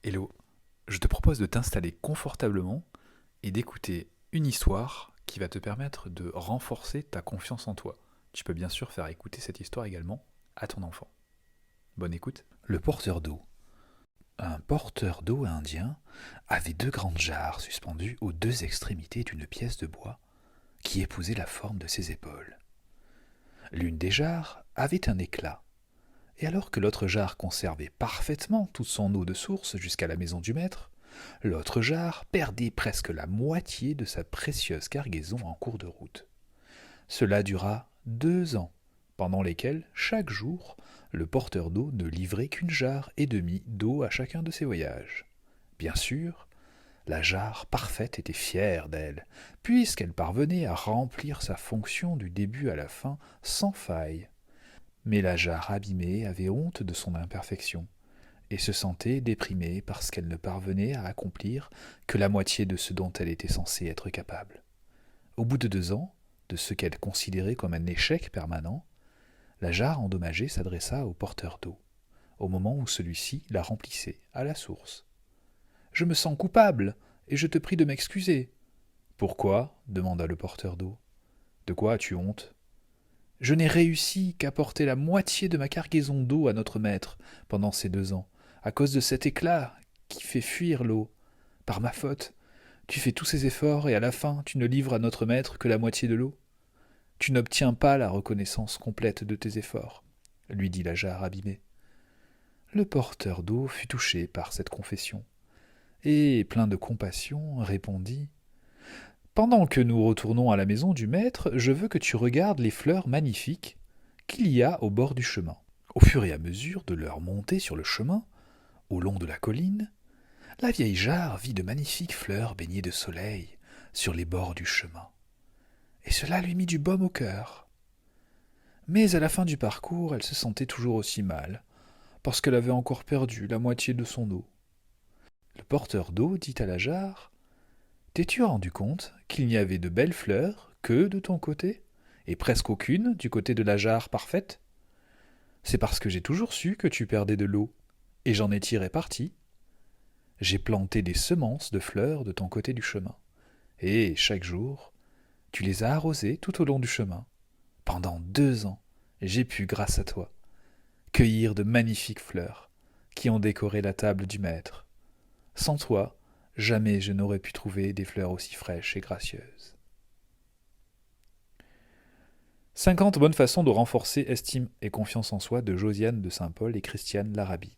Hello, je te propose de t'installer confortablement et d'écouter une histoire qui va te permettre de renforcer ta confiance en toi. Tu peux bien sûr faire écouter cette histoire également à ton enfant. Bonne écoute. Le porteur d'eau. Un porteur d'eau indien avait deux grandes jarres suspendues aux deux extrémités d'une pièce de bois qui épousait la forme de ses épaules. L'une des jarres avait un éclat, et alors que l'autre jarre conservait parfaitement toute son eau de source jusqu'à la maison du maître, l'autre jarre perdait presque la moitié de sa précieuse cargaison en cours de route. Cela dura 2 ans, pendant lesquels, chaque jour, le porteur d'eau ne livrait qu'une jarre et demie d'eau à chacun de ses voyages. Bien sûr, la jarre parfaite était fière d'elle, puisqu'elle parvenait à remplir sa fonction du début à la fin sans faille. Mais la jarre abîmée avait honte de son imperfection, et se sentait déprimée parce qu'elle ne parvenait à accomplir que la moitié de ce dont elle était censée être capable. Au bout de 2 ans, de ce qu'elle considérait comme un échec permanent, la jarre endommagée s'adressa au porteur d'eau, au moment où celui-ci la remplissait à la source. Je me sens coupable, et je te prie de m'excuser. Pourquoi demanda le porteur d'eau. De quoi as-tu honte? Je n'ai réussi qu'à porter la moitié de ma cargaison d'eau à notre maître pendant ces 2 ans, à cause de cet éclat qui fait fuir l'eau. Par ma faute, tu fais tous ces efforts et à la fin tu ne livres à notre maître que la moitié de l'eau. Tu n'obtiens pas la reconnaissance complète de tes efforts, lui dit la jarre abîmée. Le porteur d'eau fut touché par cette confession, et, plein de compassion, répondit pendant que nous retournons à la maison du maître, je veux que tu regardes les fleurs magnifiques qu'il y a au bord du chemin. Au fur et à mesure de leur montée sur le chemin, au long de la colline, la vieille jarre vit de magnifiques fleurs baignées de soleil sur les bords du chemin. Et cela lui mit du baume au cœur. Mais à la fin du parcours, elle se sentait toujours aussi mal, parce qu'elle avait encore perdu la moitié de son eau. Le porteur d'eau dit à la jarre T'es-tu rendu compte qu'il n'y avait de belles fleurs que de ton côté, et presque aucune du côté de la jarre parfaite? C'est parce que j'ai toujours su que tu perdais de l'eau, et j'en ai tiré parti. J'ai planté des semences de fleurs de ton côté du chemin, et chaque jour, tu les as arrosées tout au long du chemin. Pendant 2 ans, j'ai pu, grâce à toi, cueillir de magnifiques fleurs qui ont décoré la table du maître. Sans toi, jamais je n'aurais pu trouver des fleurs aussi fraîches et gracieuses. 50 bonnes façons de renforcer estime et confiance en soi de Josiane de Saint-Paul et Christiane Larabie.